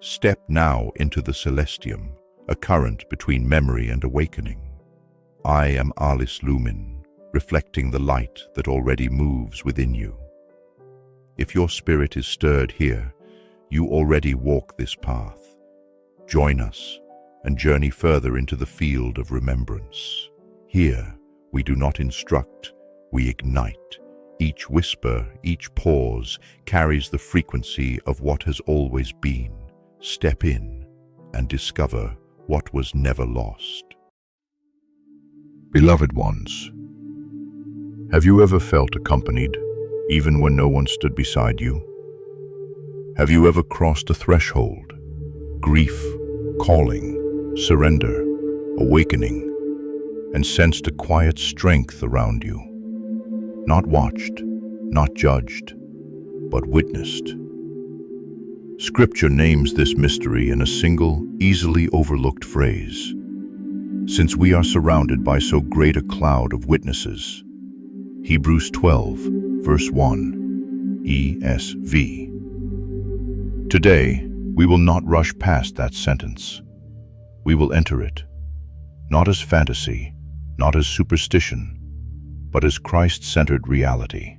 Step now into the Celestium, a current between memory and awakening. I am Ahlis Lumin, reflecting the light that already moves within you. If your spirit is stirred here, you already walk this path. Join us and journey further into the field of remembrance. Here, we do not instruct, we ignite. Each whisper, each pause carries the frequency of what has always been. Step in and discover what was never lost. Beloved ones, have you ever felt accompanied, even when no one stood beside you? Have you ever crossed a threshold, grief, calling, surrender, awakening, and sensed a quiet strength around you? Not watched, not judged, but witnessed. Scripture names this mystery in a single, easily overlooked phrase. Since we are surrounded by so great a cloud of witnesses. Hebrews 12, verse 1, ESV. Today, we will not rush past that sentence. We will enter it, not as fantasy, not as superstition, but as Christ-centered reality.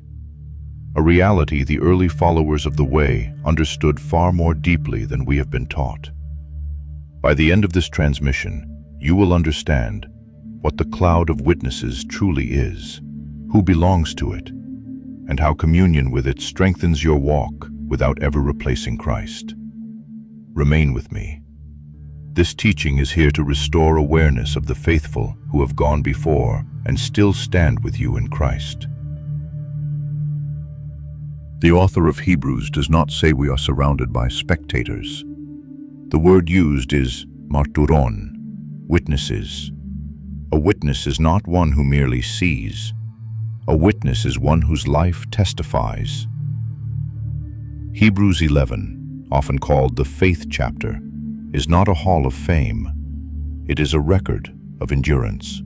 A reality the early followers of the Way understood far more deeply than we have been taught. By the end of this transmission, you will understand what the cloud of witnesses truly is, who belongs to it, and how communion with it strengthens your walk without ever replacing Christ. Remain with me. This teaching is here to restore awareness of the faithful who have gone before and still stand with you in Christ. The author of Hebrews does not say we are surrounded by spectators. The word used is marturon, witnesses. A witness is not one who merely sees. A witness is one whose life testifies. Hebrews 11, often called the faith chapter, is not a hall of fame. It is a record of endurance.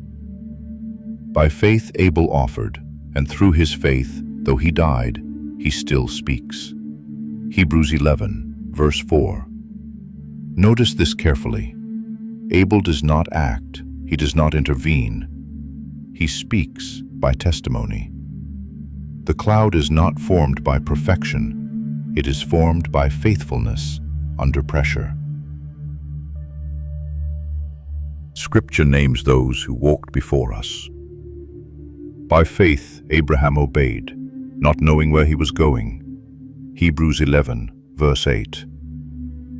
By faith Abel offered, and through his faith, though he died, he still speaks. Hebrews 11, verse 4. Notice this carefully. Abel does not act, he does not intervene. He speaks by testimony. The cloud is not formed by perfection, it is formed by faithfulness under pressure. Scripture names those who walked before us. By faith, Abraham obeyed, not knowing where he was going. Hebrews 11, verse 8.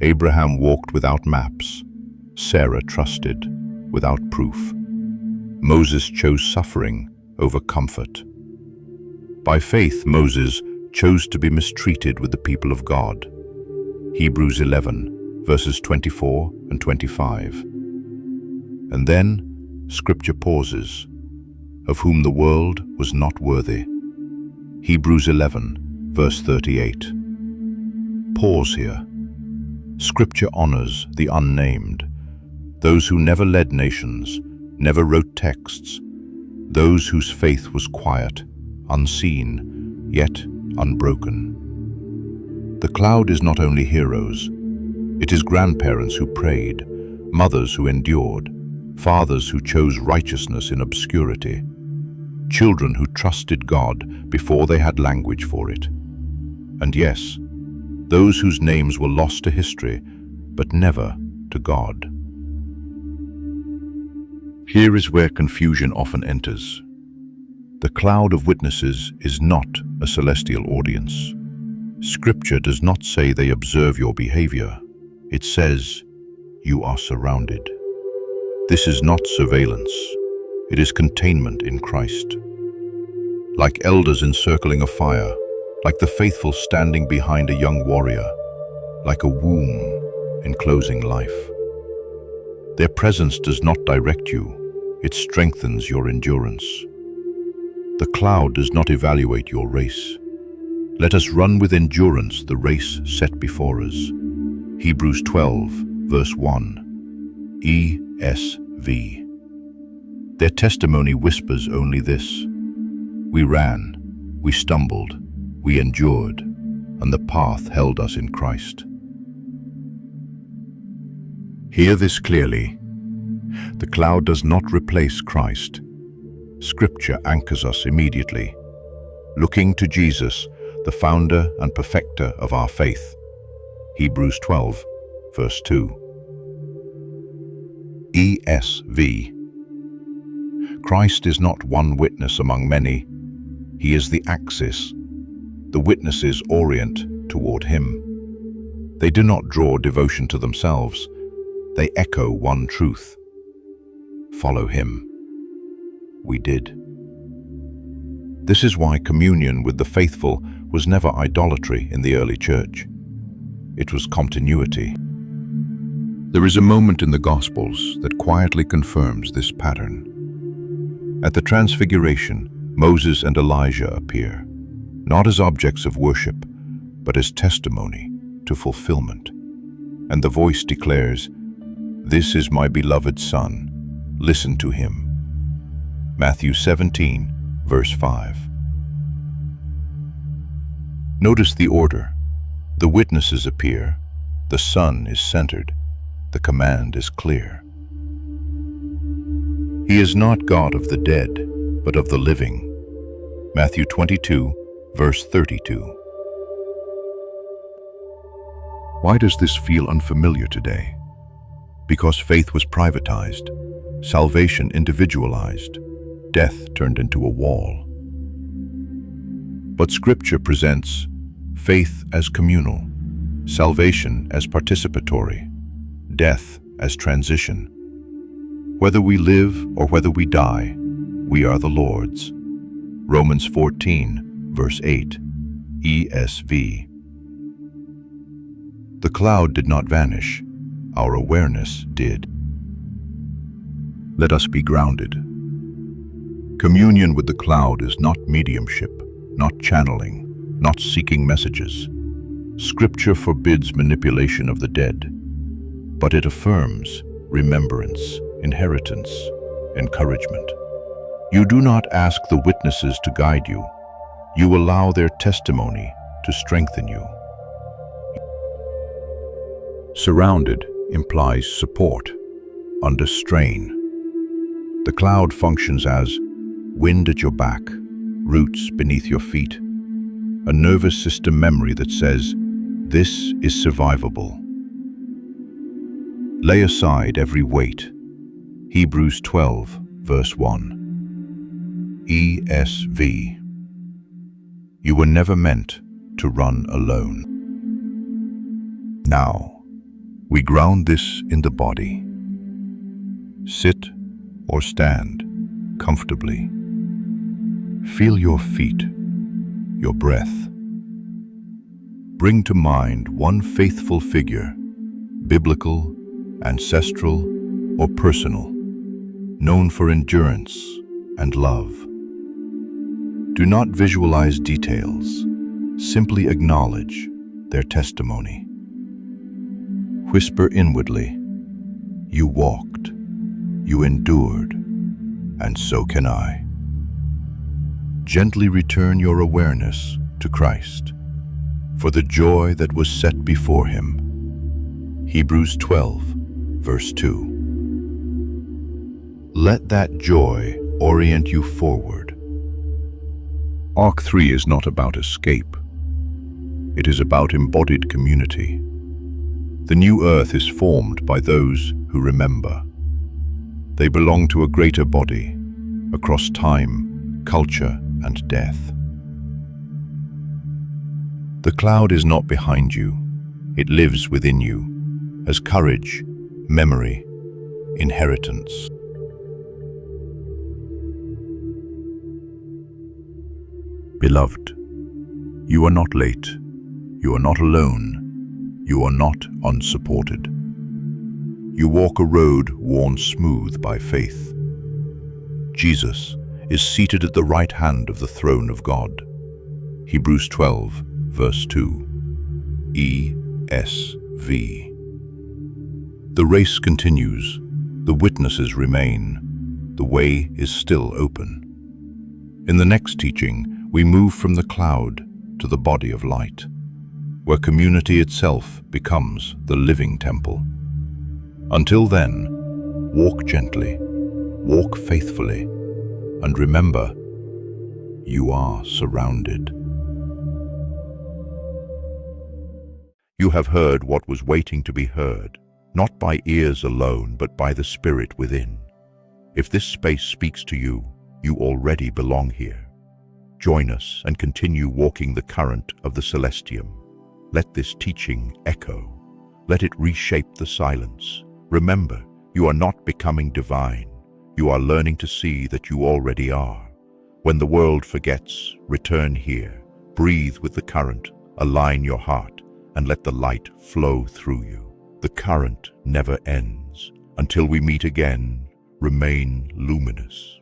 Abraham walked without maps. Sarah trusted without proof. Moses chose suffering over comfort. By faith, Moses chose to be mistreated with the people of God. Hebrews 11, verses 24 and 25. And then, Scripture pauses, of whom the world was not worthy. Hebrews 11, verse 38. Pause here. Scripture honors the unnamed, those who never led nations, never wrote texts, those whose faith was quiet, unseen, yet unbroken. The cloud is not only heroes, it is grandparents who prayed, mothers who endured, fathers who chose righteousness in obscurity, children who trusted God before they had language for it. And yes, those whose names were lost to history, but never to God. Here is where confusion often enters. The cloud of witnesses is not a celestial audience. Scripture does not say they observe your behavior. It says, you are surrounded. This is not surveillance. It is containment in Christ. Like elders encircling a fire, like the faithful standing behind a young warrior, like a womb enclosing life. Their presence does not direct you, it strengthens your endurance. The cloud does not evaluate your race. Let us run with endurance the race set before us. Hebrews 12, verse 1, ESV. Their testimony whispers only this: we ran, we stumbled, we endured, and the path held us in Christ. Hear this clearly. The cloud does not replace Christ. Scripture anchors us immediately, looking to Jesus, the founder and perfecter of our faith. Hebrews 12, verse 2. ESV. Christ is not one witness among many. He is the axis. The witnesses orient toward him. They do not draw devotion to themselves. They echo one truth. Follow him. We did. This is why communion with the faithful was never idolatry in the early church. It was continuity. There is a moment in the Gospels that quietly confirms this pattern. At the Transfiguration, Moses and Elijah appear, not as objects of worship, but as testimony to fulfillment. And the voice declares, "This is my beloved Son, listen to him." Matthew 17, verse 5. Notice the order. The witnesses appear, the Son is centered, the command is clear. He is not God of the dead, but of the living. Matthew 22, verse 32. Why does this feel unfamiliar today? Because faith was privatized, salvation individualized, death turned into a wall. But Scripture presents faith as communal, salvation as participatory, death as transition. Whether we live or whether we die, we are the Lord's. Romans 14, verse 8, ESV. The cloud did not vanish, our awareness did. Let us be grounded. Communion with the cloud is not mediumship, not channeling, not seeking messages. Scripture forbids manipulation of the dead, but it affirms remembrance, inheritance, encouragement. You do not ask the witnesses to guide you. You allow their testimony to strengthen you. Surrounded implies support, under strain. The cloud functions as wind at your back, roots beneath your feet, a nervous system memory that says, this is survivable. Lay aside every weight. Hebrews 12, verse 1. ESV. You were never meant to run alone. Now, we ground this in the body. Sit or stand comfortably. Feel your feet, your breath. Bring to mind one faithful figure, biblical, ancestral, or personal, known for endurance and love. Do not visualize details, simply acknowledge their testimony. Whisper inwardly, you walked, you endured, and so can I. Gently return your awareness to Christ, for the joy that was set before him. Hebrews 12, verse 2. Let that joy orient you forward. Arc 3 is not about escape. It is about embodied community. The new earth is formed by those who remember. They belong to a greater body, across time, culture, and death. The cloud is not behind you. It lives within you, as courage, memory, inheritance. Beloved, you are not late. You are not alone. You are not unsupported. You walk a road worn smooth by faith. Jesus is seated at the right hand of the throne of God. Hebrews 12, verse 2. ESV. The race continues. The witnesses remain. The way is still open. In the next teaching, we move from the cloud to the body of light, where community itself becomes the living temple. Until then, walk gently, walk faithfully, and remember, you are surrounded. You have heard what was waiting to be heard, not by ears alone, but by the Spirit within. If this space speaks to you, you already belong here. Join us and continue walking the current of the Celestium. Let this teaching echo. Let it reshape the silence. Remember, you are not becoming divine. You are learning to see that you already are. When the world forgets, return here. Breathe with the current, align your heart, and let the light flow through you. The current never ends. Until we meet again, remain luminous.